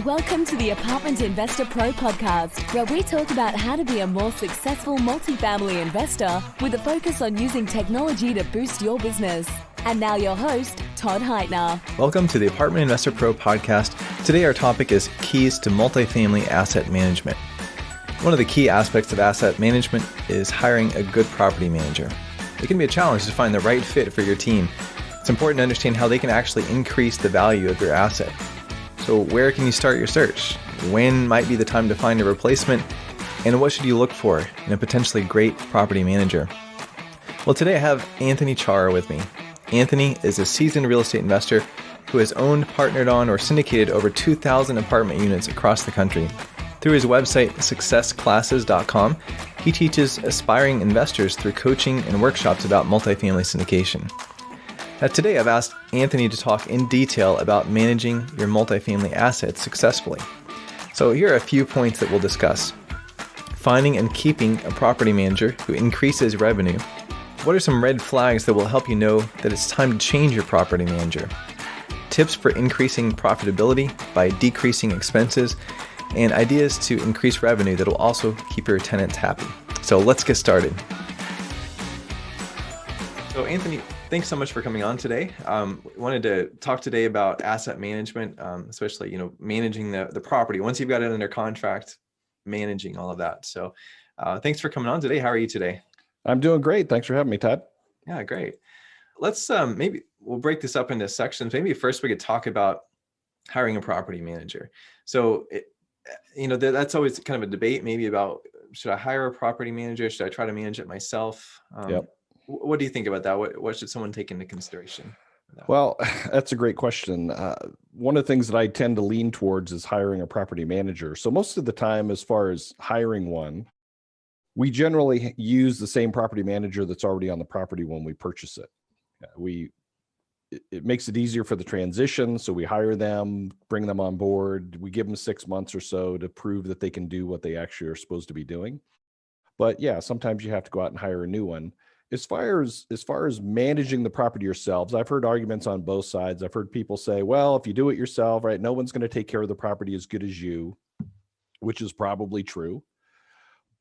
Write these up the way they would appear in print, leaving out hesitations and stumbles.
Welcome to the Apartment Investor Pro podcast, where we talk about how to be a more successful multifamily investor with a focus on using technology to boost your business. And now your host, Todd Heitner. Welcome to the Apartment Investor Pro podcast. Today our topic is keys to multifamily asset management. One of the key aspects of asset management is hiring a good property manager. It can be a challenge to find the right fit for your team. It's important to understand how they can actually increase the value of your asset. So where can you start your search? When might be the time to find a replacement? And what should you look for in a potentially great property manager? Well, today I have Anthony Chara with me. Anthony is a seasoned real estate investor who has owned, partnered on, or syndicated over 2,000 apartment units across the country. Through his website, successclasses.com, he teaches aspiring investors through coaching and workshops about multifamily syndication. Now, today I've asked Anthony to talk in detail about managing your multifamily assets successfully. So here are a few points that we'll discuss. Finding and keeping a property manager who increases revenue. What are some red flags that will help you know that it's time to change your property manager? Tips for increasing profitability by decreasing expenses, and ideas to increase revenue that will also keep your tenants happy. So let's get started. So Anthony, thanks so much for coming on today. Wanted to talk today about asset management, especially managing the property. Once you've got it under contract, managing all of that. So thanks for coming on today. How are you today? I'm doing great. Thanks for having me, Todd. Yeah, great. Let's maybe we'll break this up into sections. Maybe first we could talk about hiring a property manager. So that's always kind of a debate, maybe about should I hire a property manager? Should I try to manage it myself? Yep. What do you think about that? What should someone take into consideration? Well, that's a great question. One of the things that I tend to lean towards is hiring a property manager. So most of the time, as far as hiring one, we generally use the same property manager that's already on the property when we purchase it. It makes it easier for the transition. So we hire them, bring them on board. We give them 6 months or so to prove that they can do what they actually are supposed to be doing. But yeah, sometimes you have to go out and hire a new one. As far as managing the property yourselves, I've heard arguments on both sides. I've heard people say, well, if you do it yourself, right, no one's going to take care of the property as good as you, which is probably true.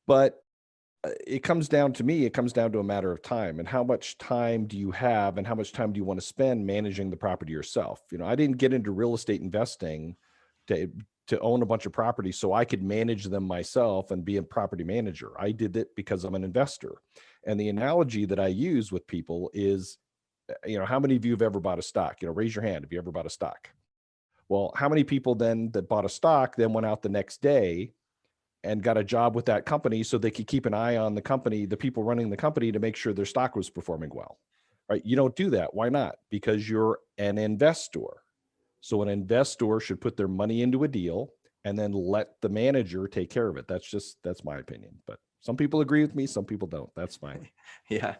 But it comes down to a matter of time and how much time do you have and how much time do you want to spend managing the property yourself? I didn't get into real estate investing to own a bunch of properties so I could manage them myself and be a property manager. I did it because I'm an investor. And the analogy that I use with people is, how many of you have ever bought a stock? Raise your hand if you ever bought a stock. Well, how many people then that bought a stock then went out the next day and got a job with that company so they could keep an eye on the company, the people running the company, to make sure their stock was performing well, right? You don't do that. Why not? Because you're an investor. So an investor should put their money into a deal and then let the manager take care of it. That's my opinion. But some people agree with me, some people don't. That's fine. Yeah.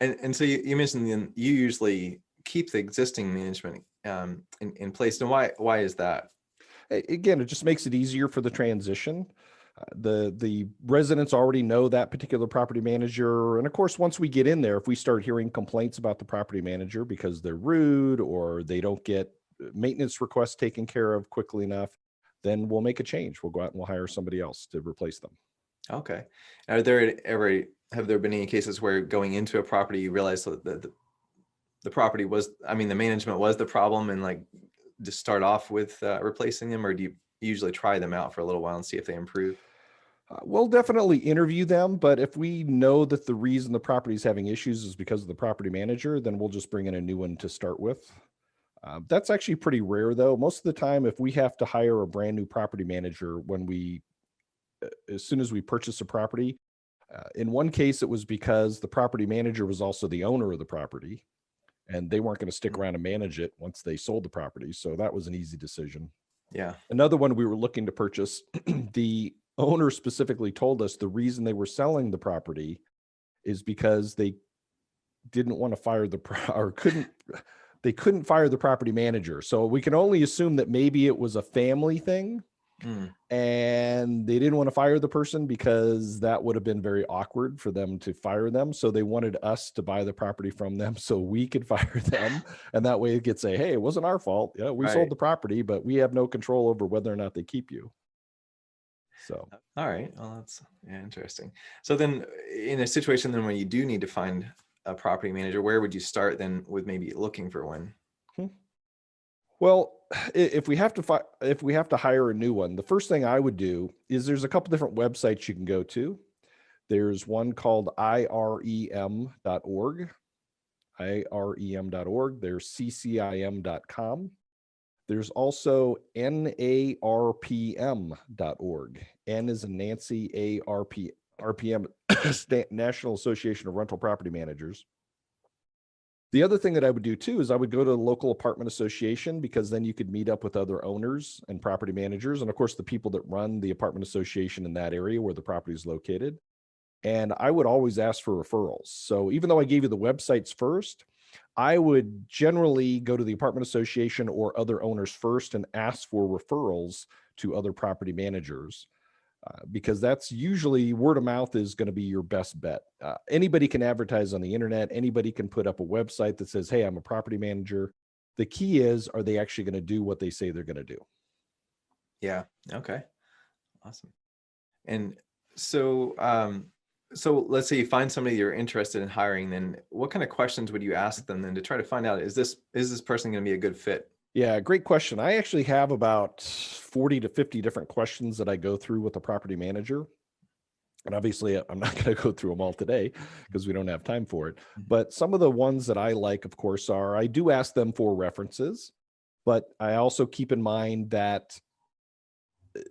And so you mentioned you usually keep the existing management in place. And why is that? Again, it just makes it easier for the transition. The residents already know that particular property manager. And of course, once we get in there, if we start hearing complaints about the property manager because they're rude or they don't get maintenance requests taken care of quickly enough, then we'll make a change. We'll go out and we'll hire somebody else to replace them. Okay. Have there been any cases where going into a property, you realize that the property was, the management was the problem and just start off with replacing them, or do you usually try them out for a little while and see if they improve? We'll definitely interview them, but if we know that the reason the property is having issues is because of the property manager, then we'll just bring in a new one to start with. That's actually pretty rare, though. Most of the time, if we have to hire a brand new property manager as soon as we purchase a property, in one case, it was because the property manager was also the owner of the property, and they weren't going to stick around and manage it once they sold the property. So that was an easy decision. Yeah. Another one we were looking to purchase, the owner specifically told us the reason they were selling the property is because they didn't want to fire they couldn't fire the property manager. So we can only assume that maybe it was a family thing. And they didn't want to fire the person because that would have been very awkward for them to fire them. So they wanted us to buy the property from them so we could fire them. And that way it could say, hey, it wasn't our fault. Yeah, we sold the property, but we have no control over whether or not they keep you. So, all right. Well, that's interesting. So then in a situation then where you do need to find a property manager, where would you start then with maybe looking for one? Well, if we have to hire a new one, the first thing I would do is there's a couple different websites you can go to. There's one called irem.org, irem.org. There's ccim.com. There's also narpm.org. N is in Nancy, RPM, National Association of Rental Property Managers. The other thing that I would do too is I would go to the local apartment association, because then you could meet up with other owners and property managers, and of course the people that run the apartment association in that area where the property is located. And I would always ask for referrals. So even though I gave you the websites first, I would generally go to the apartment association or other owners first and ask for referrals to other property managers. Because that's usually word of mouth is going to be your best bet. Anybody can advertise on the internet. Anybody can put up a website that says, hey, I'm a property manager. The key is, are they actually going to do what they say they're going to do? Yeah. Okay. Awesome. And so, so let's say you find somebody you're interested in hiring, then what kind of questions would you ask them then to try to find out, is this person going to be a good fit? Yeah, great question. I actually have about 40 to 50 different questions that I go through with a property manager. And obviously, I'm not going to go through them all today because we don't have time for it. But some of the ones that I like, of course, are I do ask them for references, but I also keep in mind that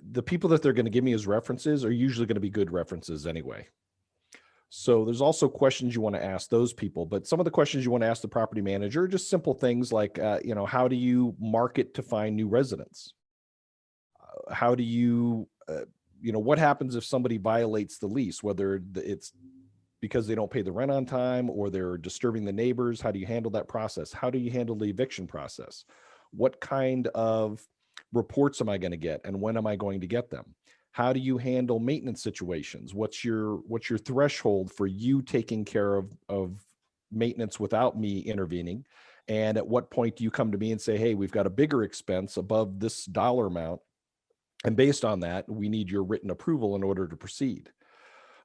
the people that they're going to give me as references are usually going to be good references anyway. So there's also questions you want to ask those people, but some of the questions you want to ask the property manager are just simple things like, how do you market to find new residents? How do you, what happens if somebody violates the lease, whether it's because they don't pay the rent on time or they're disturbing the neighbors? How do you handle that process? How do you handle the eviction process? What kind of reports am I going to get, and when am I going to get them? How do you handle maintenance situations? What's your threshold for you taking care of maintenance without me intervening? And at what point do you come to me and say, hey, we've got a bigger expense above this dollar amount, and based on that, we need your written approval in order to proceed?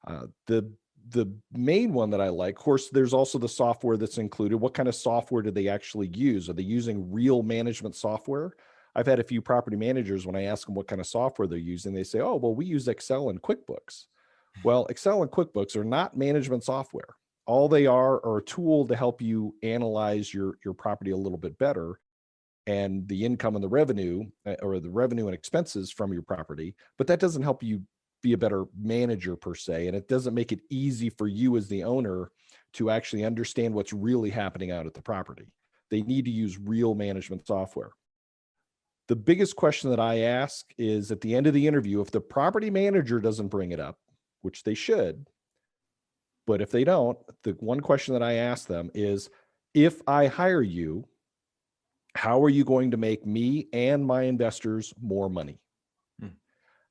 The main one that I like, of course, there's also the software that's included. What kind of software do they actually use? Are they using real management software? I've had a few property managers, when I ask them what kind of software they're using, they say, oh, well, we use Excel and QuickBooks. Well, Excel and QuickBooks are not management software. All they are a tool to help you analyze your property a little bit better, and the income and the revenue, or the revenue and expenses from your property. But that doesn't help you be a better manager per se. And it doesn't make it easy for you as the owner to actually understand what's really happening out at the property. They need to use real management software. The biggest question that I ask is at the end of the interview, if the property manager doesn't bring it up, which they should, but if they don't, the one question that I ask them is, if I hire you, how are you going to make me and my investors more money?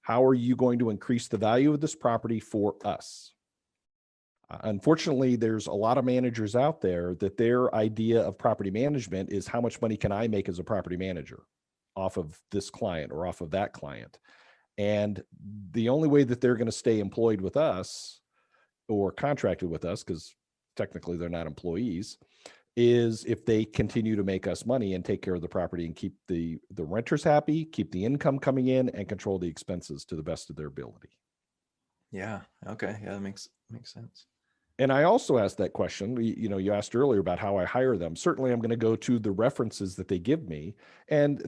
How are you going to increase the value of this property for us? Unfortunately, there's a lot of managers out there that their idea of property management is, how much money can I make as a property manager off of this client or off of that client? And the only way that they're going to stay employed with us or contracted with us, because technically they're not employees, is if they continue to make us money and take care of the property and keep the renters happy, keep the income coming in, and control the expenses to the best of their ability. Yeah. Okay. Yeah, that makes sense. And I also asked that question, you asked earlier about how I hire them. Certainly I'm going to go to the references that they give me, and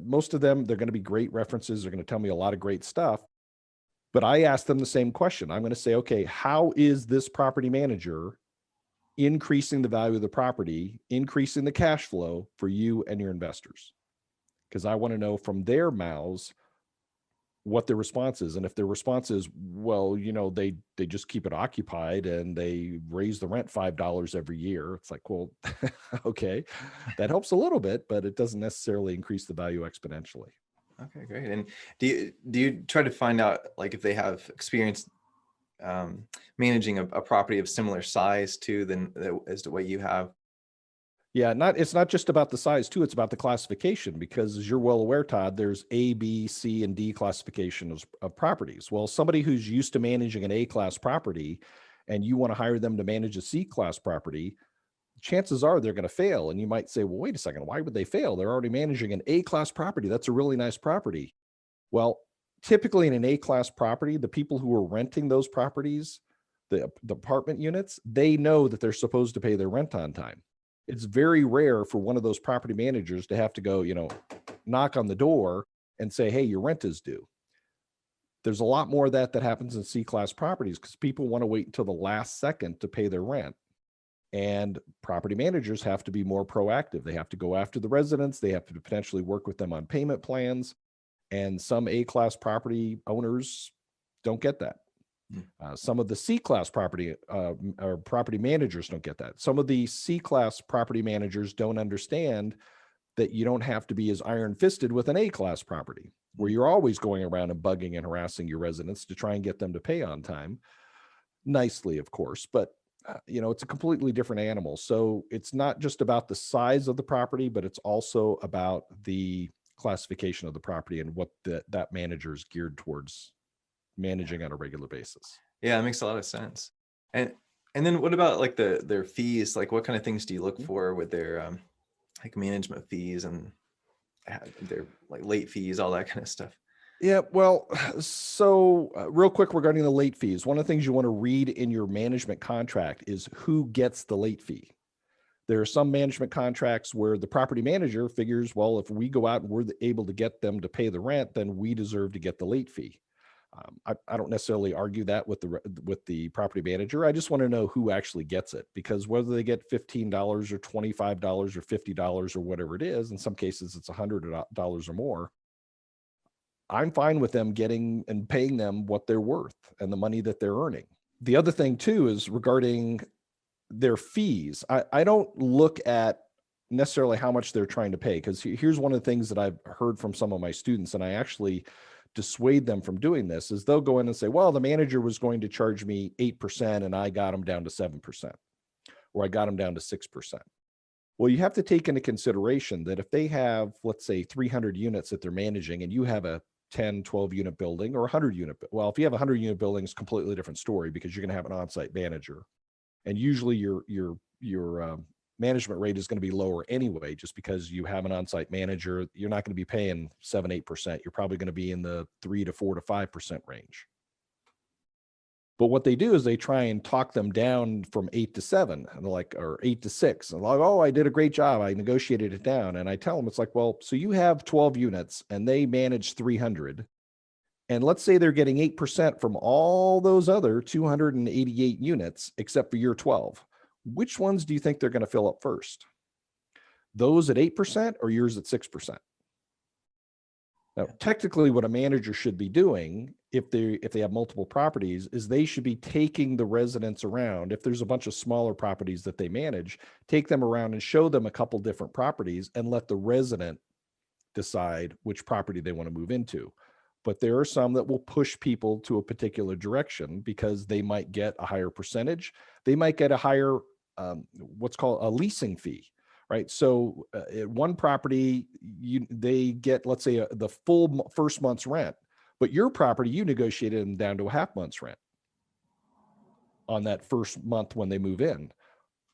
most of them, they're going to be great references. They're going to tell me a lot of great stuff, but I ask them the same question. I'm going to say, okay, how is this property manager increasing the value of the property, increasing the cash flow for you and your investors? Because I want to know from their mouths what their response is. And if their response is, well, they just keep it occupied and they raise the rent $5 every year, it's like, well, okay, that helps a little bit, but it doesn't necessarily increase the value exponentially. Okay, great. And do you try to find out like if they have experience managing a property of similar size too than as to what you have? Yeah, it's not just about the size too, it's about the classification, because as you're well aware, Todd, there's A, B, C, and D classification of properties. Well, somebody who's used to managing an A class property and you want to hire them to manage a C class property, chances are they're going to fail. And you might say, well, wait a second, why would they fail? They're already managing an A class property. That's a really nice property. Well, typically in an A class property, the people who are renting those properties, the apartment units, they know that they're supposed to pay their rent on time. It's very rare for one of those property managers to have to go, knock on the door and say, hey, your rent is due. There's a lot more of that happens in C class properties because people want to wait until the last second to pay their rent. And property managers have to be more proactive. They have to go after the residents. They have to potentially work with them on payment plans. And some A-class property owners don't get that. Some of the C-class property or property managers don't get that. Some of the C-class property managers don't understand that you don't have to be as iron-fisted with an A-class property, where you're always going around and bugging and harassing your residents to try and get them to pay on time. Nicely, of course, but it's a completely different animal. So it's not just about the size of the property, but it's also about the classification of the property and what that manager is geared towards managing on a regular basis. Yeah, it makes a lot of sense. And then what about like their fees? Like what kind of things do you look for with their like management fees and their like late fees, all that kind of stuff? Yeah, well, so real quick regarding the late fees, one of the things you want to read in your management contract is who gets the late fee. There are some management contracts where the property manager figures, well, if we go out and we're able to get them to pay the rent, then we deserve to get the late fee. I don't necessarily argue that with the property manager. I just want to know who actually gets it, because whether they get $15 or $25 or $50 or whatever it is, in some cases it's $100 or more, I'm fine with them getting and paying them what they're worth and the money that they're earning. The other thing too is regarding their fees. I don't look at necessarily how much they're trying to pay, because here's one of the things that I've heard from some of my students, and I actually dissuade them from doing this, is they'll go in and say, well, the manager was going to charge me 8% and I got them down to 7%, or I got them down to 6%. Well, you have to take into consideration that if they have, let's say 300 units that they're managing and you have a 10, 12 unit building or 100 unit, well, if you have a 100 unit building, it's a completely different story, because you're going to have an on-site manager. And usually your management rate is going to be lower anyway, just because you have an on-site manager. You're not going to be paying 7-8%. You're probably going to be in the 3 to 4 to 5% range. But what they do is they try and talk them down from 8 to 7, and they're like, or 8 to 6. And like, oh, I did a great job. I negotiated it down. And I tell them, it's like, well, so you have 12 units and they manage 300. And let's say they're getting 8% from all those other 288 units, except for your 12. Which ones do you think they're going to fill up first? Those at 8% or yours at 6%? Now, technically what a manager should be doing if they have multiple properties is they should be taking the residents around. If there's a bunch of smaller properties that they manage, take them around and show them a couple different properties and let the resident decide which property they want to move into. But there are some that will push people to a particular direction because they might get a higher percentage. They might get a higher, what's called a leasing fee, right? So at one property, they get, let's say, the full first month's rent, but your property, you negotiated them down to a half month's rent on that first month when they move in.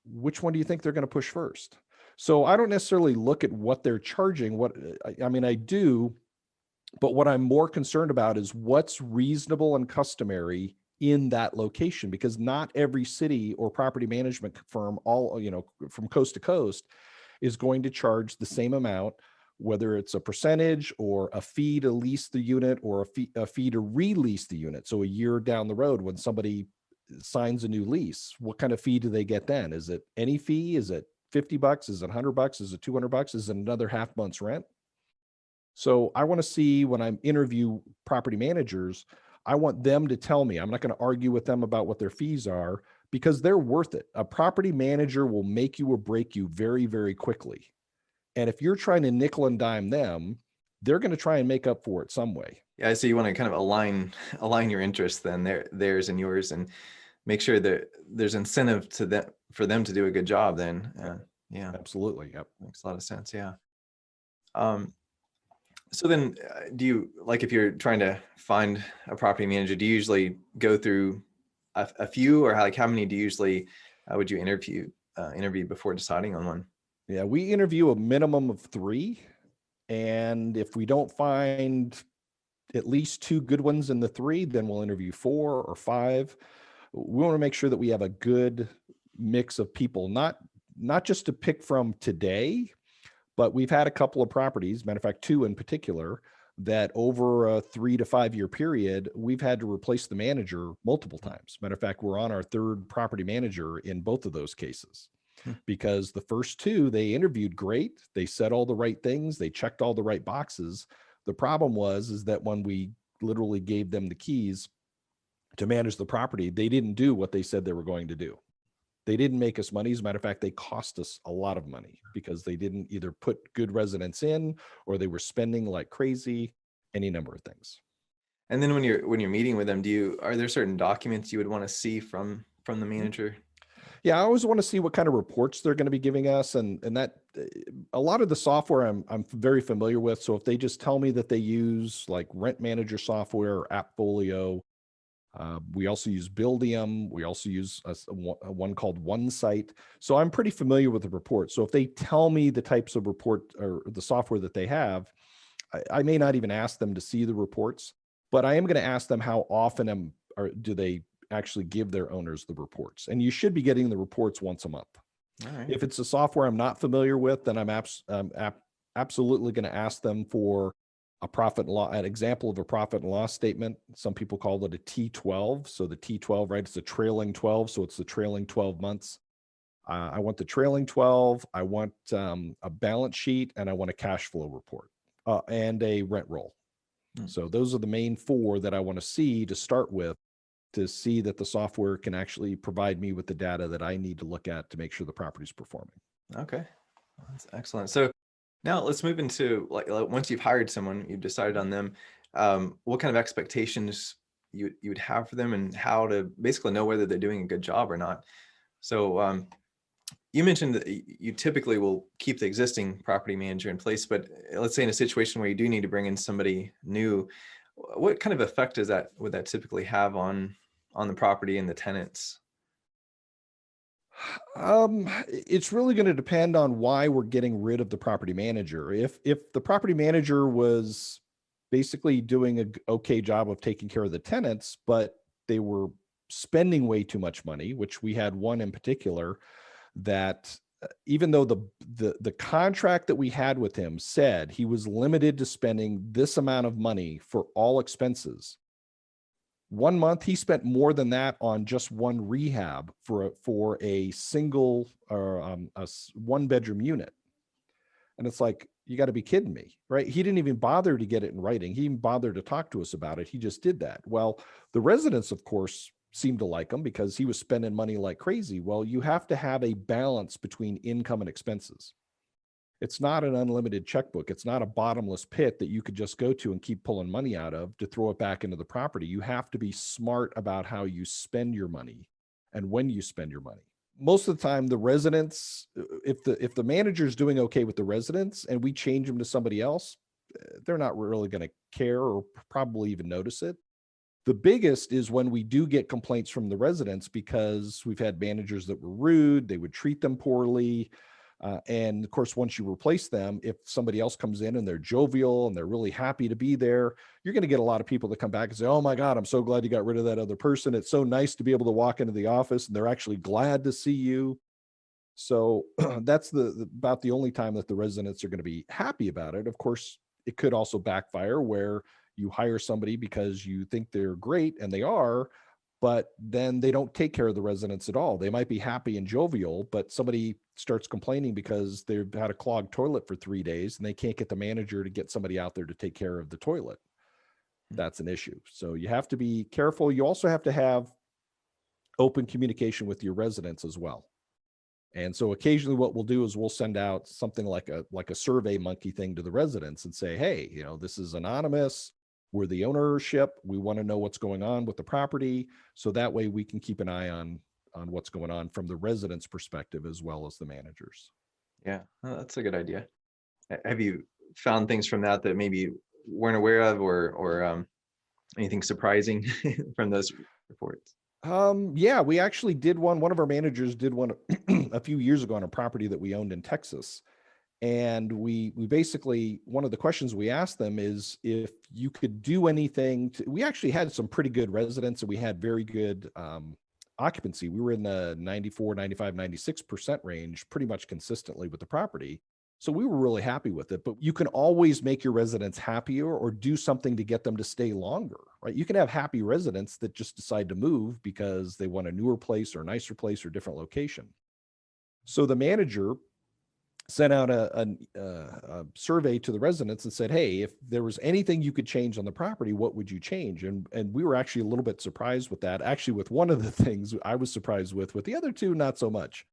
Which one do you think they're going to push first? So I don't necessarily look at what they're charging. I do, but what I'm more concerned about is what's reasonable and customary in that location, because not every city or property management firm, from coast to coast, is going to charge the same amount, whether it's a percentage or a fee to lease the unit or a fee to release the unit. So a year down the road, when somebody signs a new lease, what kind of fee do they get then? Is it any fee? Is it $50? Is it $100? Is it $200? Is it another half month's rent? So I want to see, when I interview property managers, I want them to tell me. I'm not going to argue with them about what their fees are, because they're worth it. A property manager will make you or break you very, very quickly. And if you're trying to nickel and dime them, they're going to try and make up for it some way. Yeah, so you want to kind of align your interests then, theirs and yours, and make sure that there's incentive to them for them to do a good job then. Yeah, Absolutely. Yep. makes a lot of sense. Yeah. Um, so then do you, like, if you're trying to find a property manager, do you usually go through a few, or how many do you usually would you interview before deciding on one? Yeah. We interview a minimum of 3. And if we don't find at least 2 good ones in the 3, then we'll interview 4 or 5. We want to make sure that we have a good mix of people, not just to pick from today, but we've had a couple of properties, matter of fact, 2 in particular, that over a 3 to 5 year period, we've had to replace the manager multiple times. Matter of fact, we're on our 3rd property manager in both of those cases, because the first 2, they interviewed great. They said all the right things. They checked all the right boxes. The problem is that when we literally gave them the keys to manage the property, they didn't do what they said they were going to do. They didn't make us money. As a matter of fact, they cost us a lot of money because they didn't either put good residents in, or they were spending like crazy, any number of things. And then when you're meeting with them, are there certain documents you would want to see from the manager? Yeah, I always want to see what kind of reports they're going to be giving us, and that a lot of the software I'm very familiar with. So if they just tell me that they use like Rent Manager software or AppFolio, we also use Buildium. We also use one called OneSite. So I'm pretty familiar with the report. So if they tell me the types of report or the software that they have, I may not even ask them to see the reports, but I am going to ask them how often do they actually give their owners the reports. And you should be getting the reports once a month. All right. If it's a software I'm not familiar with, then I'm absolutely going to ask them for an example of a profit and loss statement. Some people call it a T12. So the T12, right? It's a trailing 12. So it's the trailing 12 months. I want the trailing 12. I want a balance sheet, and I want a cash flow report and a rent roll. So those are the main 4 that I want to see to start with, to see that the software can actually provide me with the data that I need to look at to make sure the property is performing. Okay, that's excellent. So now let's move into like once you've hired someone, you've decided on them, what kind of expectations you would have for them, and how to basically know whether they're doing a good job or not. So you mentioned that you typically will keep the existing property manager in place, but let's say in a situation where you do need to bring in somebody new, what kind of effect would that typically have on the property and the tenants? It's really going to depend on why we're getting rid of the property manager. If the property manager was basically doing a okay job of taking care of the tenants, but they were spending way too much money, which we had one in particular that even though the contract that we had with him said he was limited to spending this amount of money for all expenses, 1 month he spent more than that on just one rehab for a single or a 1-bedroom unit. And it's like, you got to be kidding me, right? He didn't even bother to get it in writing. He didn't bother to talk to us about it. He just did that. Well, the residents, of course, seemed to like him because he was spending money like crazy. Well, you have to have a balance between income and expenses. It's not an unlimited checkbook. It's not a bottomless pit that you could just go to and keep pulling money out of to throw it back into the property. You have to be smart about how you spend your money and when you spend your money. Most of the time, the residents, if the manager's doing okay with the residents and we change them to somebody else, they're not really going to care or probably even notice it. The biggest is when we do get complaints from the residents because we've had managers that were rude, they would treat them poorly. And of course, once you replace them, if somebody else comes in and they're jovial and they're really happy to be there, you're going to get a lot of people that come back and say, oh my God, I'm so glad you got rid of that other person. It's so nice to be able to walk into the office and they're actually glad to see you. So that's about the only time that the residents are going to be happy about it. Of course, it could also backfire where you hire somebody because you think they're great, and they are, but then they don't take care of the residents at all. They might be happy and jovial, but somebody starts complaining because they've had a clogged toilet for 3 days and they can't get the manager to get somebody out there to take care of the toilet. That's an issue. So you have to be careful. You also have to have open communication with your residents as well. And so occasionally what we'll do is we'll send out something like a survey monkey thing to the residents and say, hey, this is anonymous. We're the ownership. We want to know what's going on with the property. So that way we can keep an eye on what's going on from the residents' perspective as well as the managers. Yeah, that's a good idea. Have you found things from that maybe weren't aware of, or anything surprising from those reports? Yeah, we actually did one. One of our managers did one a few years ago on a property that we owned in Texas. And we basically, one of the questions we asked them is if you could do anything we actually had some pretty good residents, and we had very good occupancy. We were in the 94, 95, 96% range pretty much consistently with the property. So we were really happy with it, but you can always make your residents happier or do something to get them to stay longer, right? You can have happy residents that just decide to move because they want a newer place or a nicer place or different location. So the manager sent out a survey to the residents and said, hey, if there was anything you could change on the property, what would you change? And we were actually a little bit surprised with that. Actually, with one of the things I was surprised with the other two, not so much,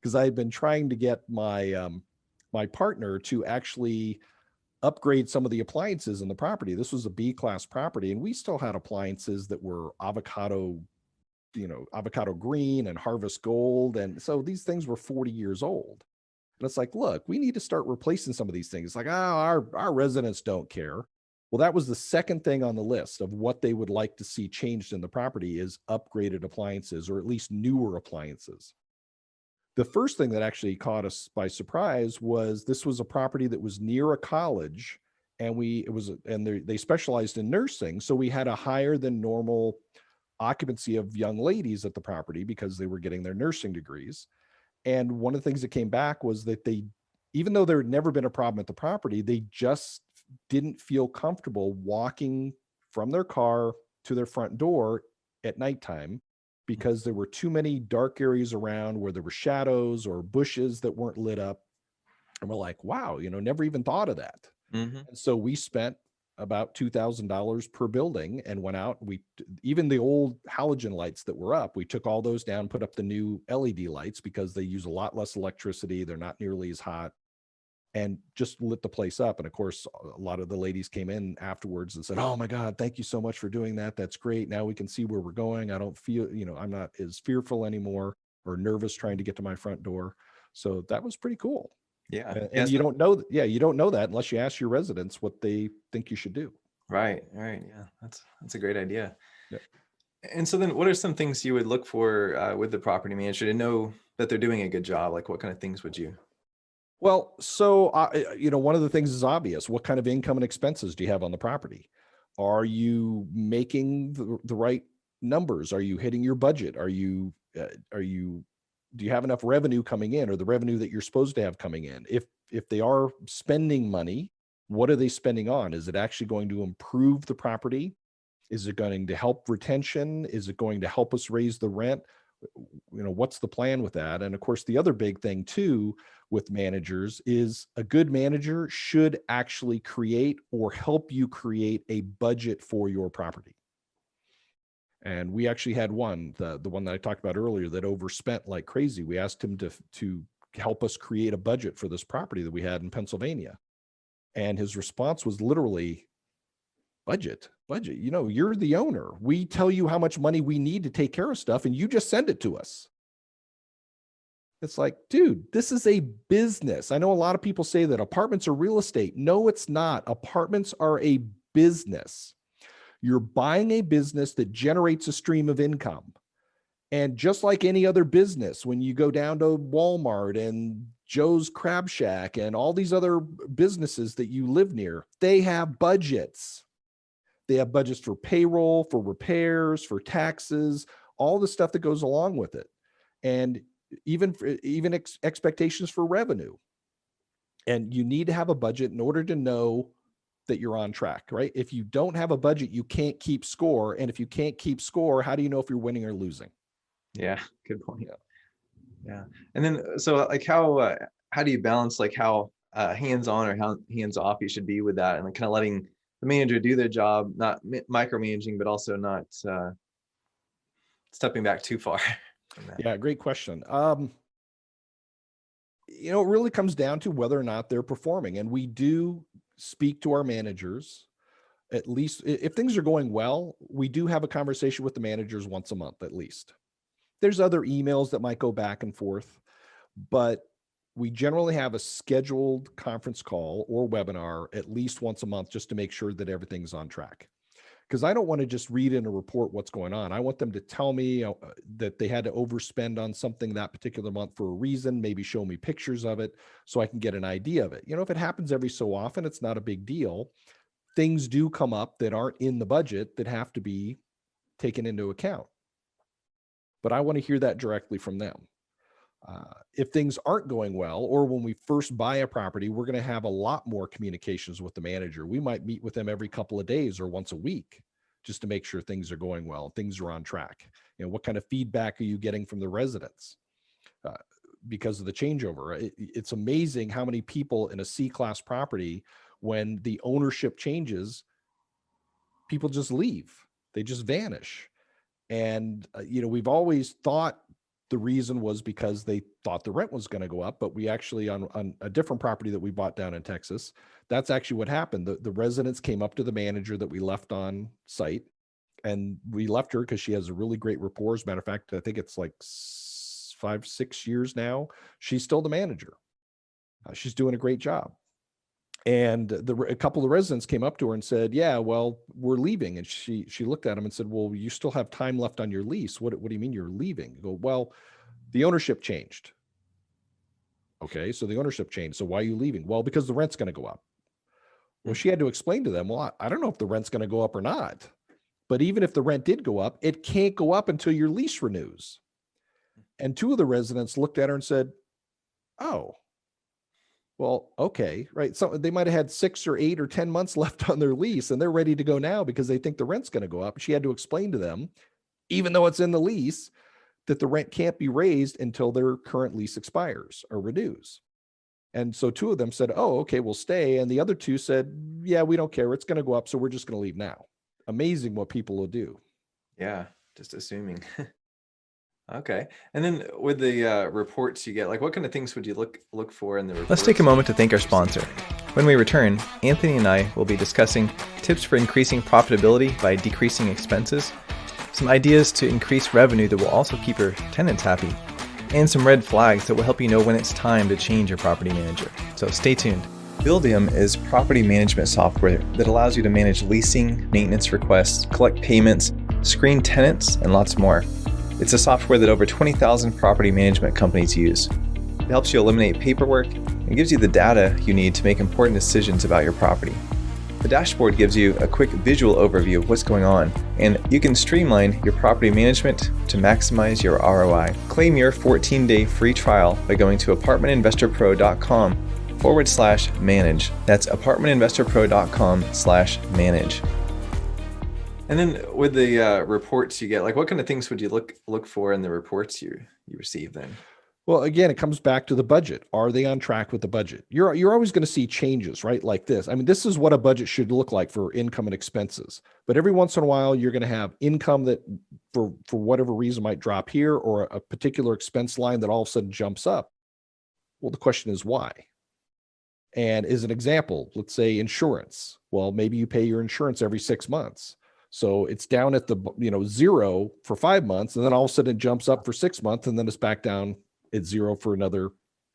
because I had been trying to get my partner to actually upgrade some of the appliances in the property. This was a B-class property, and we still had appliances that were avocado green and harvest gold. And so these things were 40 years old. And it's like, look, we need to start replacing some of these things. It's like, our residents don't care. Well, that was the second thing on the list of what they would like to see changed in the property is upgraded appliances, or at least newer appliances. The first thing that actually caught us by surprise was this was a property that was near a college, and they specialized in nursing. So we had a higher than normal occupancy of young ladies at the property because they were getting their nursing degrees. And one of the things that came back was that even though there had never been a problem at the property, they just didn't feel comfortable walking from their car to their front door at nighttime because there were too many dark areas around where there were shadows or bushes that weren't lit up. And we're like, wow, never even thought of that. Mm-hmm. And so we spent about $2,000 per building and went out. Even the old halogen lights that were up, we took all those down, put up the new LED lights because they use a lot less electricity. They're not nearly as hot, and just lit the place up. And of course, a lot of the ladies came in afterwards and said, oh my God, thank you so much for doing that. That's great. Now we can see where we're going. I don't feel, I'm not as fearful anymore or nervous trying to get to my front door. So that was pretty cool. Yeah. And you don't know that unless you ask your residents what they think you should do. Right. Yeah. That's a great idea. Yeah. And so then what are some things you would look for with the property manager to know that they're doing a good job? Like what kind of things would you? Well, so, one of the things is obvious. What kind of income and expenses do you have on the property? Are you making the right numbers? Are you hitting your budget? Do you have enough revenue coming in, or the revenue that you're supposed to have coming in? If they are spending money, what are they spending on? Is it actually going to improve the property? Is it going to help retention? Is it going to help us raise the rent? What's the plan with that? And of course, the other big thing too with managers is a good manager should actually create or help you create a budget for your property. And we actually had one, the one that I talked about earlier, that overspent like crazy. We asked him to help us create a budget for this property that we had in Pennsylvania. And his response was literally, budget. You're the owner. We tell you how much money we need to take care of stuff, and you just send it to us. It's like, dude, this is a business. I know a lot of people say that apartments are real estate. No, it's not. Apartments are a business. You're buying a business that generates a stream of income. And just like any other business, when you go down to Walmart and Joe's Crab Shack and all these other businesses that you live near, they have budgets. They have budgets for payroll, for repairs, for taxes, all the stuff that goes along with it. And even expectations for revenue. And you need to have a budget in order to know that you're on track, right? If you don't have a budget, you can't keep score. And if you can't keep score, how do you know if you're winning or losing? Yeah, good point. Yeah. And then, so like how do you balance like how hands-on or how hands-off you should be with that, and like kind of letting the manager do their job, not micromanaging, but also not stepping back too far from that? Yeah, great question. It really comes down to whether or not they're performing. And we do speak to our managers. At least if things are going well, we do have a conversation with the managers once a month, at least. There's other emails that might go back and forth, but we generally have a scheduled conference call or webinar at least once a month just to make sure that everything's on track. Because I don't want to just read in a report what's going on. I want them to tell me that they had to overspend on something that particular month for a reason, maybe show me pictures of it so I can get an idea of it. If it happens every so often, it's not a big deal. Things do come up that aren't in the budget that have to be taken into account. But I want to hear that directly from them. If things aren't going well, or when we first buy a property, we're going to have a lot more communications with the manager. We might meet with them every couple of days or once a week just to make sure things are going well, things are on track. What kind of feedback are you getting from the residents because of the changeover? It's amazing how many people in a C-class property, when the ownership changes, people just leave. They just vanish. And, we've always thought the reason was because they thought the rent was going to go up, but we actually, on a different property that we bought down in Texas, that's actually what happened. The residents came up to the manager that we left on site, and we left her because she has a really great rapport. As a matter of fact, I think it's like 5-6 years now. She's still the manager. She's doing a great job. And a couple of residents came up to her and said, yeah, well, we're leaving. And she looked at him and said, well, you still have time left on your lease. What do you mean you're leaving? I go, well, the ownership changed. Okay, so the ownership changed. So why are you leaving? Well, because the rent's going to go up. Well, she had to explain to them, well, I don't know if the rent's going to go up or not. But even if the rent did go up, it can't go up until your lease renews. And two of the residents looked at her and said, oh, well, okay, right. So they might have had 6 or 8 or 10 months left on their lease, and they're ready to go now because they think the rent's going to go up. She had to explain to them, even though it's in the lease, that the rent can't be raised until their current lease expires or renews. And so two of them said, oh, okay, we'll stay. And the other two said, yeah, we don't care. It's going to go up, so we're just going to leave now. Amazing what people will do. Yeah, just assuming. Okay. And then with the reports you get, what kind of things would you look for in the reports? Let's take a moment to thank our sponsor. When we return, Anthony and I will be discussing tips for increasing profitability by decreasing expenses, some ideas to increase revenue that will also keep your tenants happy, and some red flags that will help you know when it's time to change your property manager. So stay tuned. Buildium is property management software that allows you to manage leasing, maintenance requests, collect payments, screen tenants, and lots more. It's a software that over 20,000 property management companies use. It helps you eliminate paperwork and gives you the data you need to make important decisions about your property. The dashboard gives you a quick visual overview of what's going on, and you can streamline your property management to maximize your ROI. Claim your 14-day free trial by going to apartmentinvestorpro.com/manage. That's apartmentinvestorpro.com/manage. And then with the reports you get, what kind of things would you look for in the reports you receive then? Well, again, it comes back to the budget. Are they on track with the budget? You're always going to see changes, right? Like this. I mean, this is what a budget should look like for income and expenses. But every once in a while, you're going to have income that for whatever reason might drop here, or a particular expense line that all of a sudden jumps up. Well, the question is why? And as an example, let's say insurance. Well, maybe you pay your insurance every 6 months. So it's down at the 0 for 5 months, and then all of a sudden it jumps up for 6 months, and then it's back down at 0 for another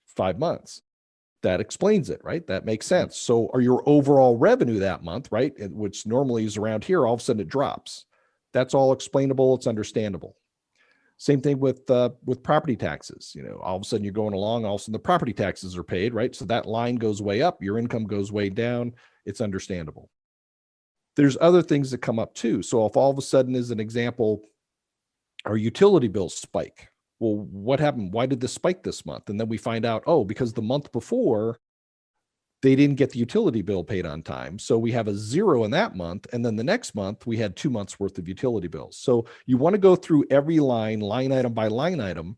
5 months. That explains it, right? That makes sense. So are your overall revenue that month, right, which normally is around here, all of a sudden it drops. That's all explainable. It's understandable. Same thing with property taxes. All of a sudden you're going along, all of a sudden the property taxes are paid, right? So that line goes way up, your income goes way down. It's understandable. There's other things that come up too. So if all of a sudden, as an example, our utility bills spike, well, what happened? Why did this spike this month? And then we find out, oh, because the month before they didn't get the utility bill paid on time. So we have a 0 in that month. And then the next month we had 2 months worth of utility bills. So you want to go through every line item by line item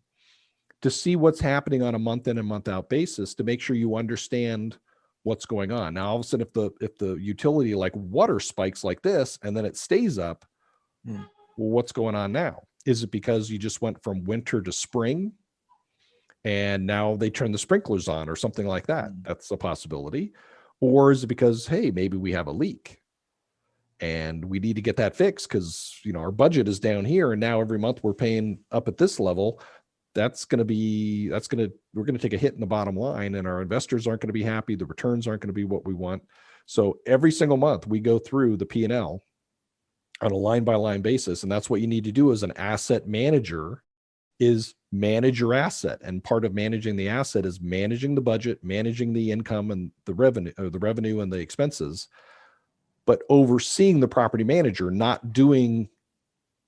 to see what's happening on a month in and month out basis to make sure you understand what's going on. Now, all of a sudden, if the utility like water spikes like this, and then it stays up, well, what's going on now? Is it because you just went from winter to spring? and now they turn the sprinklers on or something like that. That's a possibility. Or is it because, hey, maybe we have a leak and we need to get that fixed because, our budget is down here and now every month we're paying up at this level. We're going to take a hit in the bottom line, and our investors aren't going to be happy. The returns aren't going to be what we want. So every single month we go through the P&L on a line by line basis. And that's what you need to do as an asset manager, is manage your asset. And part of managing the asset is managing the budget, managing the income and the revenue and the expenses, but overseeing the property manager, not doing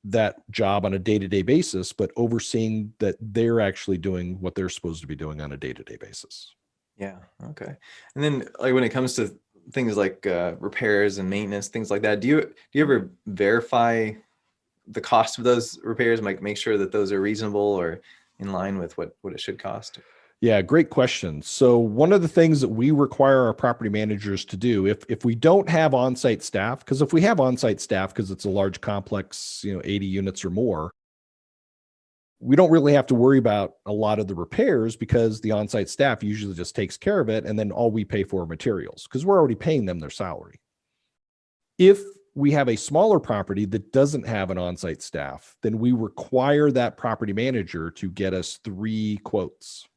that job on a day-to-day basis, but overseeing that they're actually doing what they're supposed to be doing on a day-to-day basis. Yeah. Okay. And then, like, when it comes to things like repairs and maintenance, things like that, do you ever verify the cost of those repairs, like make sure that those are reasonable or in line with what it should cost? Yeah, great question. So one of the things that we require our property managers to do, if we don't have on-site staff, because if we have on-site staff, because it's a large complex, 80 units or more, we don't really have to worry about a lot of the repairs because the on-site staff usually just takes care of it. And then all we pay for are materials because we're already paying them their salary. If we have a smaller property that doesn't have an on-site staff, then we require that property manager to get us 3 quotes.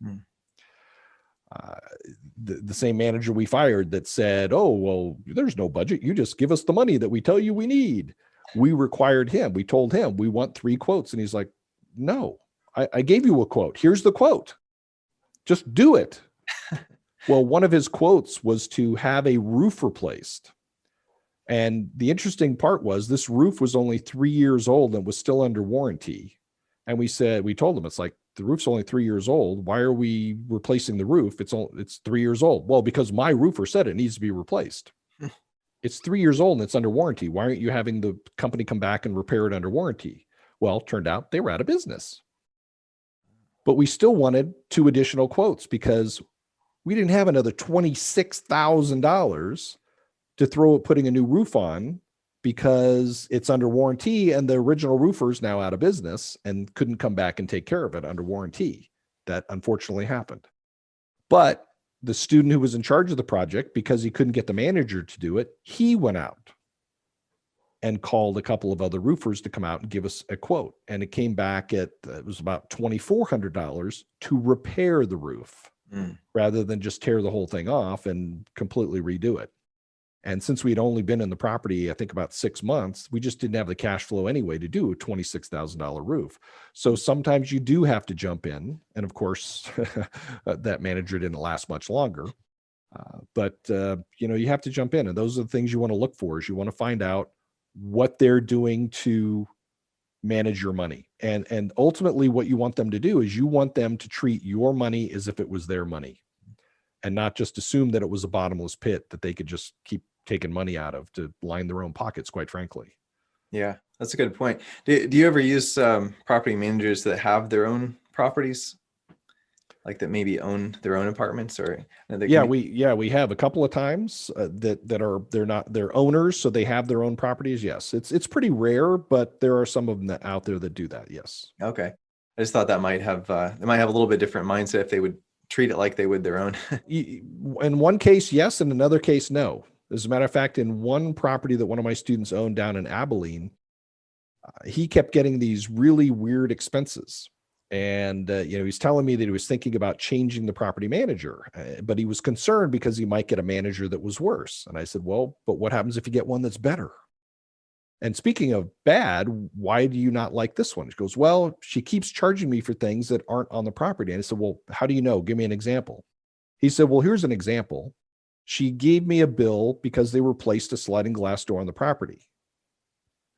The same manager we fired that said, oh, well, there's no budget. You just give us the money that we tell you we need. We required him. We told him we want 3 quotes. And he's like, no, I gave you a quote. Here's the quote. Just do it. Well, one of his quotes was to have a roof replaced. And the interesting part was this roof was only 3 years old and was still under warranty. And we told him, it's like, the roof's only 3 years old. Why are we replacing the roof? It's 3 years old. Well, because my roofer said it needs to be replaced. It's 3 years old and it's under warranty. Why aren't you having the company come back and repair it under warranty? Well, turned out they were out of business. But we still wanted 2 additional quotes because we didn't have another $26,000 to throw at putting a new roof on because it's under warranty and the original roofer is now out of business and couldn't come back and take care of it under warranty. That unfortunately happened. But the student who was in charge of the project, because he couldn't get the manager to do it, he went out and called a couple of other roofers to come out and give us a quote. And it came back it was about $2,400 to repair the roof rather than just tear the whole thing off and completely redo it. And since we'd only been in the property, I think about 6 months, we just didn't have the cash flow anyway to do a $26,000 roof. So sometimes you do have to jump in. And of course, that manager didn't last much longer. But you have to jump in. And those are the things you want to look for, is you want to find out what they're doing to manage your money. And ultimately what you want them to do is you want them to treat your money as if it was their money and not just assume that it was a bottomless pit that they could just keep taking money out of to line their own pockets, quite frankly. Yeah, that's a good point. Do you ever use property managers that have their own properties, like that maybe own their own apartments? Or we have a couple of times they're not their owners, so they have their own properties. Yes, it's pretty rare, but there are some of them out there that do that. Yes. Okay, I just thought that might have a little bit different mindset if they would treat it like they would their own. In one case, yes. In another case, no. As a matter of fact, in one property that one of my students owned down in Abilene, he kept getting these really weird expenses. And, he's telling me that he was thinking about changing the property manager, but he was concerned because he might get a manager that was worse. And I said, well, but what happens if you get one that's better? And speaking of bad, why do you not like this one? She goes, well, she keeps charging me for things that aren't on the property. And I said, well, how do you know? Give me an example. He said, well, here's an example. She gave me a bill because they replaced a sliding glass door on the property.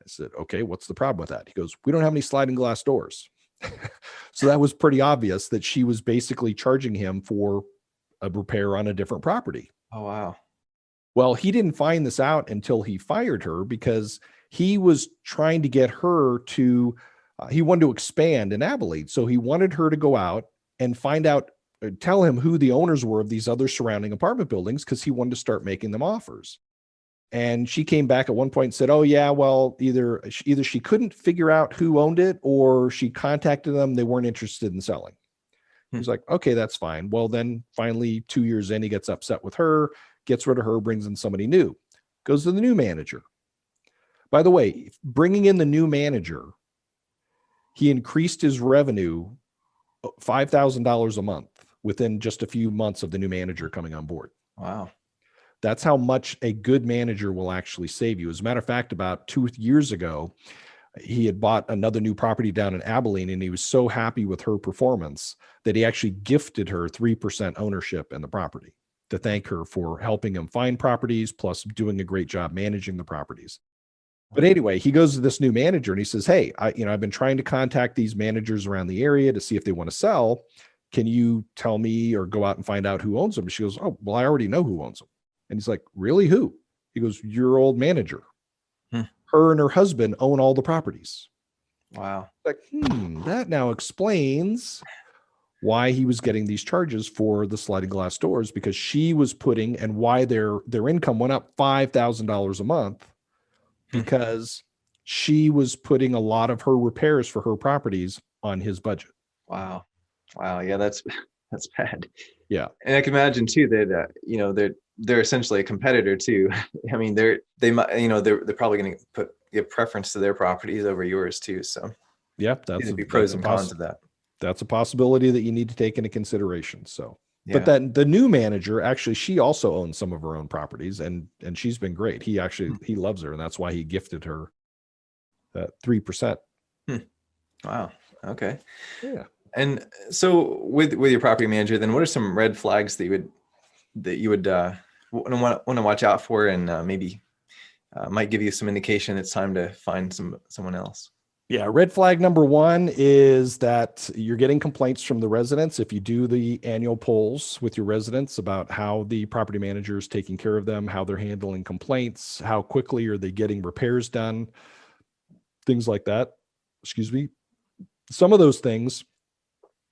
I said, okay, what's the problem with that? He goes, we don't have any sliding glass doors. So that was pretty obvious that she was basically charging him for a repair on a different property. Oh, wow. Well, he didn't find this out until he fired her because he was trying to get her to, he wanted to expand in Abilene. So he wanted her to go out and find out, tell him who the owners were of these other surrounding apartment buildings because he wanted to start making them offers. And she came back at one point and said, oh, yeah, well, either she couldn't figure out who owned it or she contacted them. They weren't interested in selling. He's like, okay, that's fine. Well, then finally 2 years in, he gets upset with her, gets rid of her, brings in somebody new, goes to the new manager. By the way, bringing in the new manager, he increased his revenue $5,000 a month within just a few months of the new manager coming on board. Wow. That's how much a good manager will actually save you. As a matter of fact, about 2 years ago, he had bought another new property down in Abilene, and he was so happy with her performance that he actually gifted her 3% ownership in the property to thank her for helping him find properties, plus doing a great job managing the properties. But anyway, he goes to this new manager and he says, hey, I've been trying to contact these managers around the area to see if they want to sell. Can you tell me or go out and find out who owns them? She goes, oh, well, I already know who owns them. And he's like, really? Who? He goes, your old manager. Her and her husband own all the properties. Wow. Like, that now explains why he was getting these charges for the sliding glass doors, because she was putting, and why their income went up $5,000 a month, because she was putting a lot of her repairs for her properties on his budget. Wow. Yeah, that's bad. Yeah. And I can imagine too that they're essentially a competitor too. I mean, they're probably going to give preference to their properties over yours too. So yeah, that's be pros and cons of that. That's a possibility that you need to take into consideration. So, yeah. But that the new manager, actually, she also owns some of her own properties, and she's been great. He loves her, and that's why he gifted her that 3%. Wow. Okay. Yeah. And so with your property manager, then what are some red flags that you would want to watch out for, and maybe might give you some indication it's time to find someone else? Yeah. Red flag number one is that you're getting complaints from the residents. If you do the annual polls with your residents about how the property manager is taking care of them, how they're handling complaints, how quickly are they getting repairs done, things like that. Excuse me. Some of those things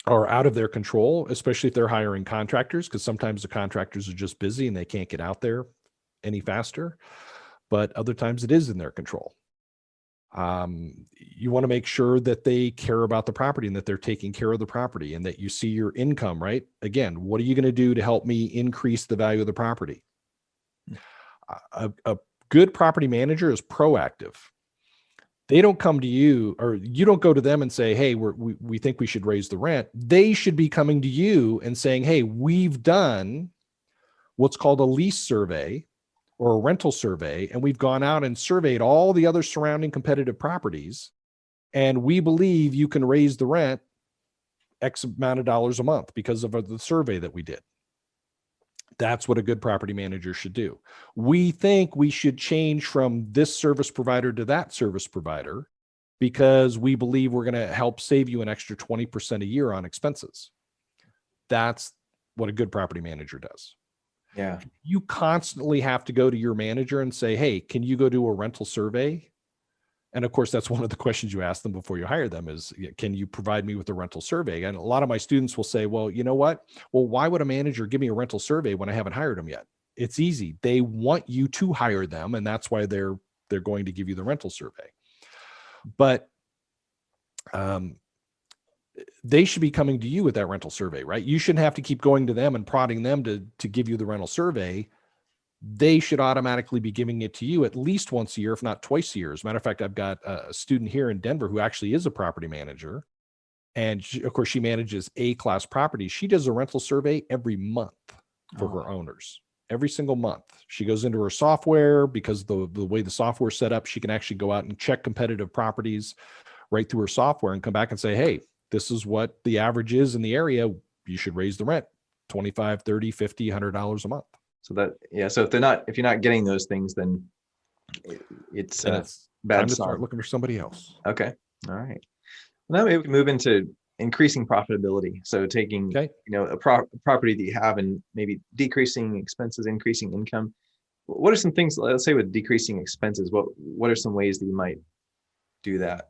are out of their control, especially if they're hiring contractors, because sometimes the contractors are just busy and they can't get out there any faster. But other times it is in their control. You want to make sure that they care about the property and that they're taking care of the property, and that you see your income, right? Again, what are you going to do to help me increase the value of the property? A good property manager is proactive. They don't come to you, or you don't go to them and say, hey, we think we should raise the rent. They should be coming to you and saying, hey, we've done what's called a lease survey or a rental survey, and we've gone out and surveyed all the other surrounding competitive properties, and we believe you can raise the rent X amount of dollars a month because of the survey that we did. That's what a good property manager should do. We think we should change from this service provider to that service provider because we believe we're going to help save you an extra 20% a year on expenses. That's what a good property manager does. Yeah. You constantly have to go to your manager and say, hey, can you go do a rental survey? And of course, that's one of the questions you ask them before you hire them is, can you provide me with a rental survey? And a lot of my students will say, well, you know what? Well, why would a manager give me a rental survey when I haven't hired them yet? It's easy. They want you to hire them, and that's why they're going to give you the rental survey. But they should be coming to you with that rental survey, right? You shouldn't have to keep going to them and prodding them to give you the rental survey. They should automatically be giving it to you at least once a year, if not twice a year. As a matter of fact, I've got a student here in Denver who actually is a property manager. And of course, she manages A-class properties. She does a rental survey every month for her owners. Every single month. She goes into her software, because the way the software is set up, she can actually go out and check competitive properties right through her software and come back and say, hey, this is what the average is in the area. You should raise the rent $25, $30, $50, $100 a month. So if you're not getting those things, then it's bad time to sign. start looking for somebody else. Okay. All right. Well, now maybe we can move into increasing profitability. So taking, a property that you have and maybe decreasing expenses, increasing income. What are some things, let's say with decreasing expenses, what are some ways that you might do that?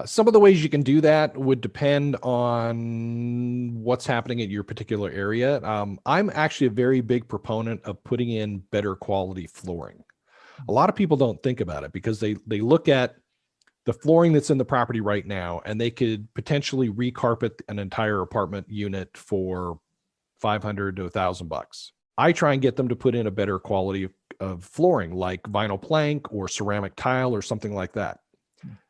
Some of the ways you can do that would depend on what's happening at your particular area. I'm actually a very big proponent of putting in better quality flooring. A lot of people don't think about it because they look at the flooring that's in the property right now, and they could potentially recarpet an entire apartment unit for $500 to $1,000. I try and get them to put in a better quality of flooring, like vinyl plank or ceramic tile or something like that.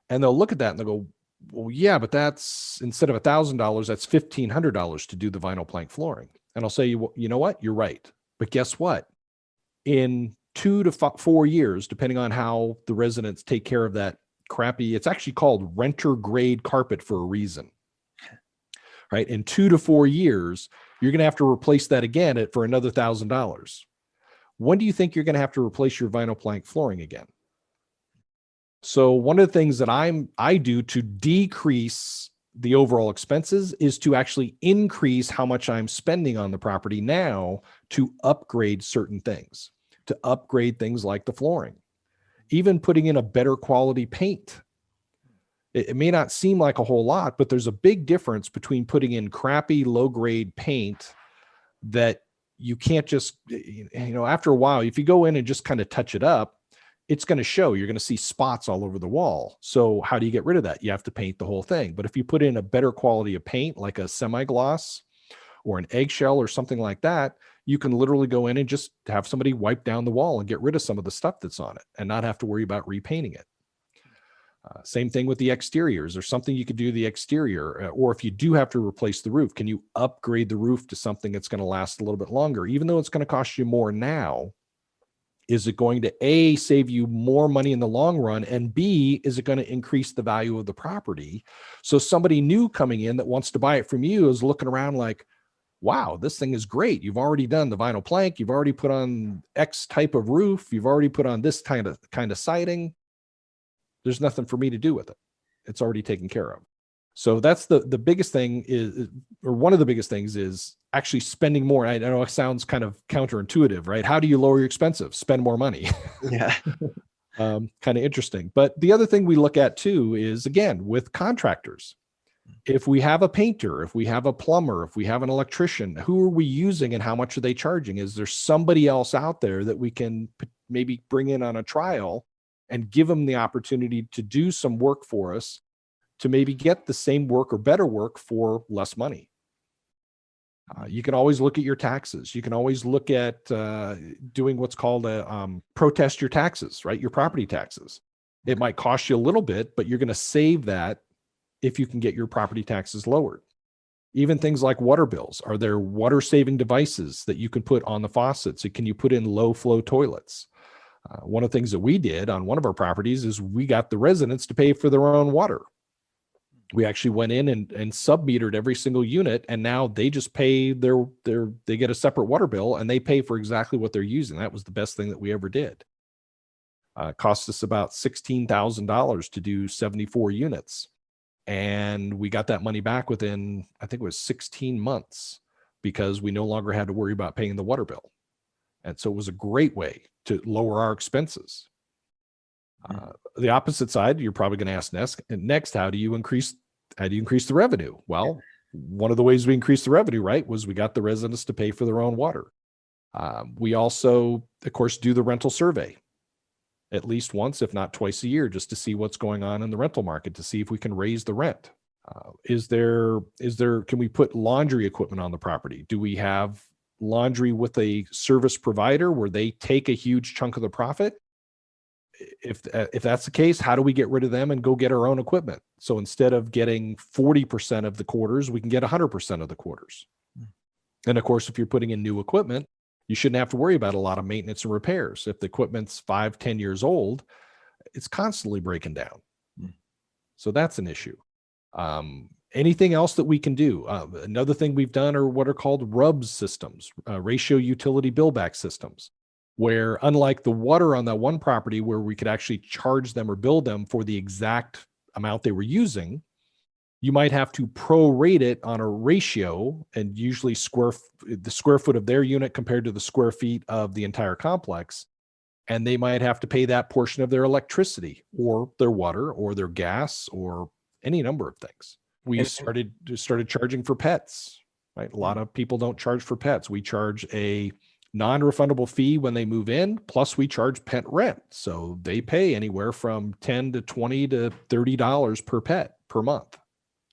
And they'll look at that and they'll go, well, yeah, but that's, instead of $1,000, that's $1,500 to do the vinyl plank flooring. And I'll say, you know what? You're right. But guess what? In 2 to 4 years, depending on how the residents take care of that crappy, it's actually called renter grade carpet for a reason, right? In 2 to 4 years, you're going to have to replace that again for another $1,000. When do you think you're going to have to replace your vinyl plank flooring again? So one of the things that I do to decrease the overall expenses is to actually increase how much I'm spending on the property now to upgrade certain things, to upgrade things like the flooring, even putting in a better quality paint. It may not seem like a whole lot, but there's a big difference between putting in crappy low-grade paint that you can't just, after a while, if you go in and just kind of touch it up, it's going to show. You're going to see spots all over the wall. So how do you get rid of that? You have to paint the whole thing. But if you put in a better quality of paint, like a semi-gloss or an eggshell or something like that, you can literally go in and just have somebody wipe down the wall and get rid of some of the stuff that's on it and not have to worry about repainting it. Same thing with the exteriors. There's something you could do to the exterior, or if you do have to replace the roof, can you upgrade the roof to something that's going to last a little bit longer, even though it's going to cost you more now? Is it going to A, save you more money in the long run? And B, is it going to increase the value of the property? So somebody new coming in that wants to buy it from you is looking around like, wow, this thing is great. You've already done the vinyl plank. You've already put on X type of roof. You've already put on this kind of siding. There's nothing for me to do with it. It's already taken care of. So that's the biggest thing is, or one of the biggest things is actually spending more. I know it sounds kind of counterintuitive, right? How do you lower your expenses? Spend more money. Yeah. Kind of interesting. But the other thing we look at too is, again, with contractors, if we have a painter, if we have a plumber, if we have an electrician, who are we using and how much are they charging? Is there somebody else out there that we can maybe bring in on a trial and give them the opportunity to do some work for us to maybe get the same work or better work for less money? You can always look at your taxes. You can always look at doing what's called a protest your taxes, right? Your property taxes. It might cost you a little bit, but you're going to save that if you can get your property taxes lowered. Even things like water bills. Are there water saving devices that you can put on the faucets? Can you put in low flow toilets? One of the things that we did on one of our properties is we got the residents to pay for their own water. We actually went in and sub-metered every single unit, and now they just pay they get a separate water bill and they pay for exactly what they're using. That was the best thing that we ever did. Cost us about $16,000 to do 74 units. And we got that money back within, I think it was 16 months, because we no longer had to worry about paying the water bill. And so it was a great way to lower our expenses. The opposite side, you're probably going to ask next, how do you increase the revenue? Well, one of the ways we increased the revenue, right, was we got the residents to pay for their own water. We also, of course, do the rental survey at least once, if not twice a year, just to see what's going on in the rental market, to see if we can raise the rent. Can we put laundry equipment on the property? Do we have laundry with a service provider where they take a huge chunk of the profit? If that's the case, how do we get rid of them and go get our own equipment? So instead of getting 40% of the quarters, we can get 100% of the quarters. And of course, if you're putting in new equipment, you shouldn't have to worry about a lot of maintenance and repairs. If the equipment's 5-10 years old, it's constantly breaking down. So that's an issue. Anything else that we can do? Another thing we've done are what are called RUBS systems, ratio utility bill back systems, where unlike the water on that one property where we could actually charge them or bill them for the exact amount they were using, you might have to prorate it on a ratio, and usually the square foot of their unit compared to the square feet of the entire complex. And they might have to pay that portion of their electricity or their water or their gas or any number of things. We started charging for pets, right? A lot of people don't charge for pets. We charge a non-refundable fee when they move in, plus we charge pet rent. So they pay anywhere from $10 to $20 to $30 per pet per month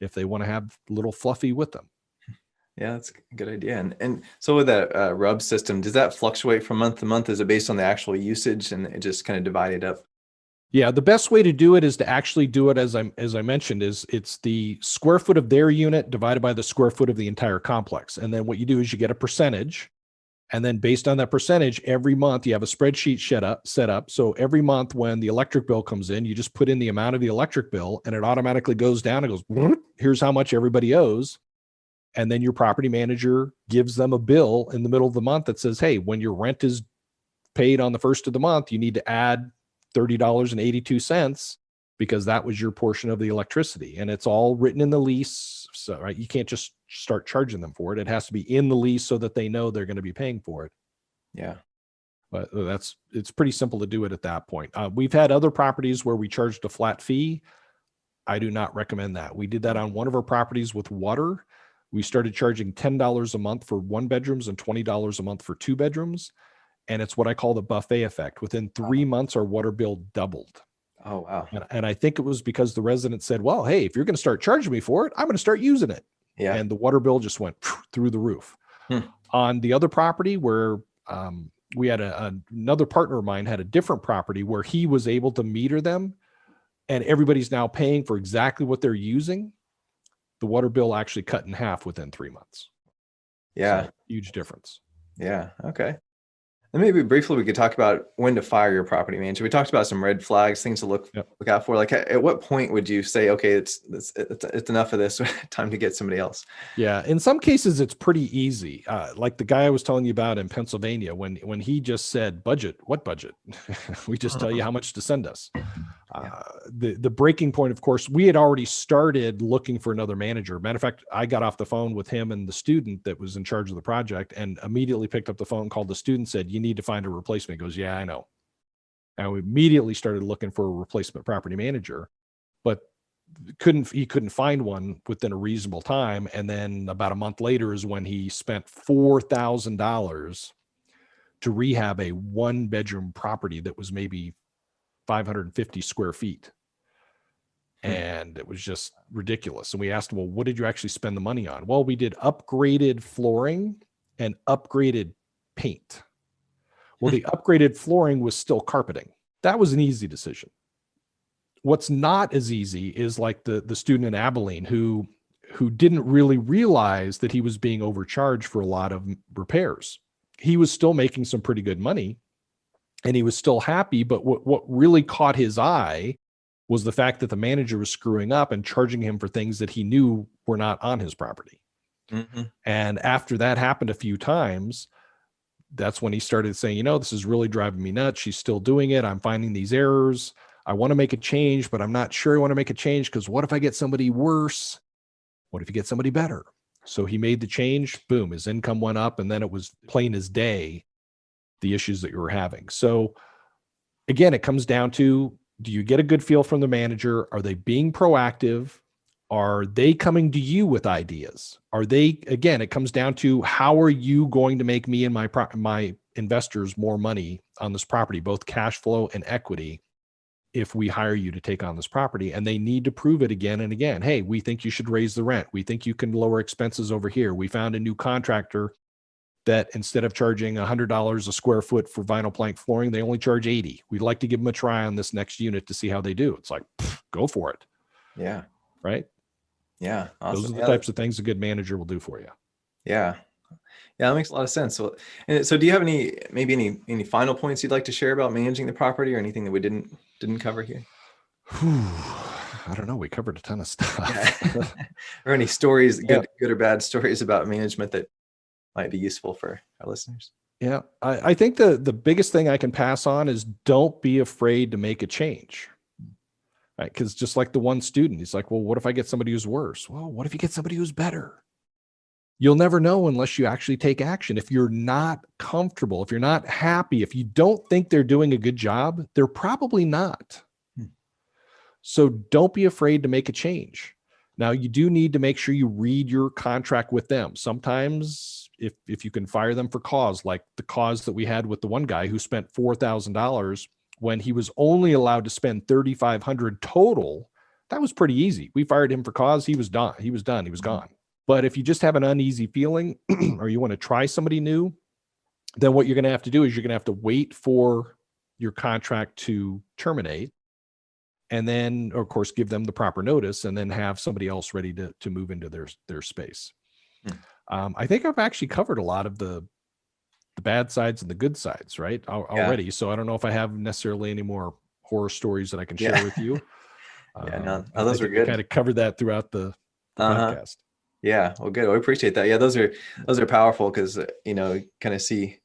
if they want to have little Fluffy with them. Yeah, that's a good idea. And so with that RUB system, does that fluctuate from month to month? Is it based on the actual usage and it just kind of divided up? Yeah, the best way to do it is to actually do it as I mentioned, is it's the square foot of their unit divided by the square foot of the entire complex. And then what you do is you get a percentage. And then based on that percentage, every month you have a spreadsheet set up. So every month when the electric bill comes in, you just put in the amount of the electric bill and it automatically goes down. It goes, here's how much everybody owes. And then your property manager gives them a bill in the middle of the month that says, hey, when your rent is paid on the first of the month, you need to add $30.82 because that was your portion of the electricity. And it's all written in the lease. So, right, you can't just start charging them for it. It has to be in the lease so that they know they're going to be paying for it. Yeah. But it's pretty simple to do it at that point. We've had other properties where we charged a flat fee. I do not recommend that. We did that on one of our properties with water. We started charging $10 a month for 1 bedrooms and $20 a month for 2 bedrooms. And it's what I call the buffet effect. Within 3 months, our water bill doubled. Oh, wow. And I think it was because the resident said, well, hey, if you're going to start charging me for it, I'm going to start using it. Yeah. And the water bill just went through the roof. On the other property where we had another partner of mine had a different property where he was able to meter them and everybody's now paying for exactly what they're using. The water bill actually cut in half within 3 months. Yeah. So, huge difference. Yeah. Okay. And maybe briefly we could talk about when to fire your property manager. We talked about some red flags, things to look out for. Like at what point would you say, okay, it's enough of this, time to get somebody else? Yeah, in some cases it's pretty easy. Like the guy I was telling you about in Pennsylvania, when he just said budget, what budget? We just tell you how much to send us. The breaking point, of course, we had already started looking for another manager. Matter of fact, I got off the phone with him and the student that was in charge of the project and immediately picked up the phone, called the student, said, you need to find a replacement. He goes, yeah, I know. And we immediately started looking for a replacement property manager, but he couldn't find one within a reasonable time. And then about a month later is when he spent $4,000 to rehab a 1-bedroom property that was maybe 550 square feet. And it was just ridiculous. And we asked him, well, what did you actually spend the money on? Well, we did upgraded flooring and upgraded paint. Well, the upgraded flooring was still carpeting. That was an easy decision. What's not as easy is like the student in Abilene who didn't really realize that he was being overcharged for a lot of repairs. He was still making some pretty good money and he was still happy. But what really caught his eye was the fact that the manager was screwing up and charging him for things that he knew were not on his property. And after that happened a few times, that's when he started saying, this is really driving me nuts. She's still doing it. I'm finding these errors. I want to make a change, but I'm not sure I want to make a change because what if I get somebody worse? What if you get somebody better? So he made the change, boom, his income went up, and then it was plain as day, the issues that you were having. So again, it comes down to, do you get a good feel from the manager? Are they being proactive? Are they coming to you with ideas? Again, it comes down to, how are you going to make me and my investors more money on this property, both cash flow and equity, if we hire you to take on this property? And they need to prove it again and again. Hey, we think you should raise the rent. We think you can lower expenses over here. We found a new contractor that instead of charging $100 a square foot for vinyl plank flooring, they only charge $80. We'd like to give them a try on this next unit to see how they do. It's like, go for it. Yeah. Right. Yeah. Awesome. Those are the types of things a good manager will do for you. Yeah. Yeah, that makes a lot of sense. So do you have any final points you'd like to share about managing the property, or anything that we didn't cover here? I don't know. We covered a ton of stuff. Or any stories, good or bad stories about management that might be useful for our listeners? Yeah, I think the biggest thing I can pass on is, don't be afraid to make a change. Right? Because just like the one student, he's like, well, what if I get somebody who's worse? Well, what if you get somebody who's better? You'll never know unless you actually take action. If you're not comfortable, if you're not happy, if you don't think they're doing a good job, they're probably not. So don't be afraid to make a change. Now, you do need to make sure you read your contract with them. Sometimes if you can fire them for cause, like the cause that we had with the one guy who spent $4,000 when he was only allowed to spend $3,500 total, that was pretty easy. We fired him for cause. He was done. He was gone. But if you just have an uneasy feeling or you want to try somebody new, then what you're going to have to do is you're going to have to wait for your contract to terminate, and then, of course, give them the proper notice, and then have somebody else ready to move into their space. I think I've actually covered a lot of the bad sides and the good sides, right, already. So I don't know if I have necessarily any more horror stories that I can share with you. No, those were good. Kind of covered that throughout the podcast. Yeah, well, good. We appreciate that. Yeah, those are powerful because kind of see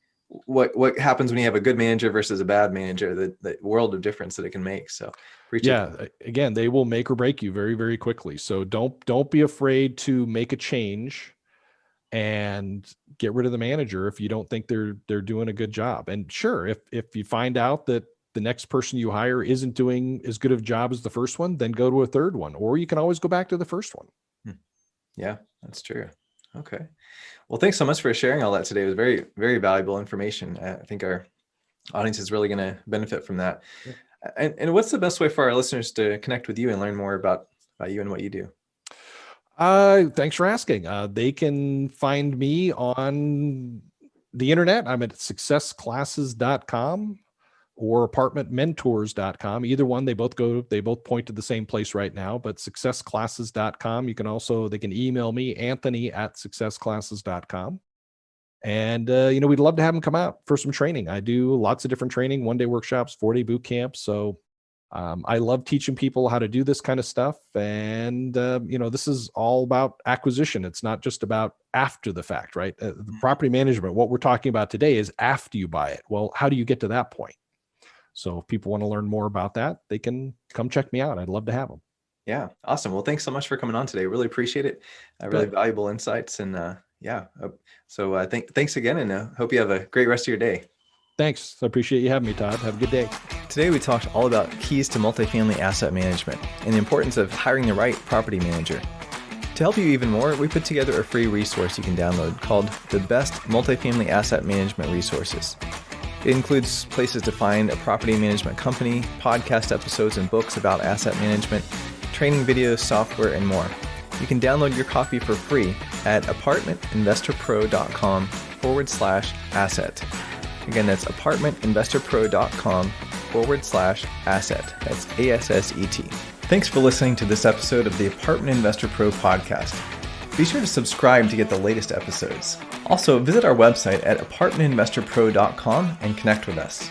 what happens when you have a good manager versus a bad manager, the world of difference that it can make. So appreciate that. Again, they will make or break you very, very quickly. So don't be afraid to make a change and get rid of the manager if you don't think they're doing a good job. And sure, if you find out that the next person you hire isn't doing as good of a job as the first one, then go to a third one, or you can always go back to the first one. Yeah, that's true. Okay. Well, thanks so much for sharing all that today. It was very, very valuable information. I think our audience is really going to benefit from that. Yeah. And what's the best way for our listeners to connect with you and learn more about you and what you do? Thanks for asking. They can find me on the internet. I'm at successclasses.com or apartmentmentors.com. Either one, they both point to the same place right now, but successclasses.com. They can email me, Anthony@successclasses.com. And, we'd love to have them come out for some training. I do lots of different training, 1-day workshops, 4-day boot camps. So I love teaching people how to do this kind of stuff. And, this is all about acquisition. It's not just about after the fact, right? The property management, what we're talking about today is after you buy it. Well, how do you get to that point? So if people want to learn more about that, they can come check me out. I'd love to have them. Yeah. Awesome. Well, thanks so much for coming on today. Really appreciate it. Really valuable insights. And so thanks again, and hope you have a great rest of your day. Thanks. I appreciate you having me, Todd. Have a good day. Today, we talked all about keys to multifamily asset management and the importance of hiring the right property manager. To help you even more, we put together a free resource you can download called The Best Multifamily Asset Management Resources. It includes places to find a property management company, podcast episodes and books about asset management, training videos, software, and more. You can download your copy for free at apartmentinvestorpro.com/asset. Again, that's apartmentinvestorpro.com/asset. That's ASSET. Thanks for listening to this episode of the Apartment Investor Pro podcast. Be sure to subscribe to get the latest episodes. Also, visit our website at apartmentinvestorpro.com and connect with us.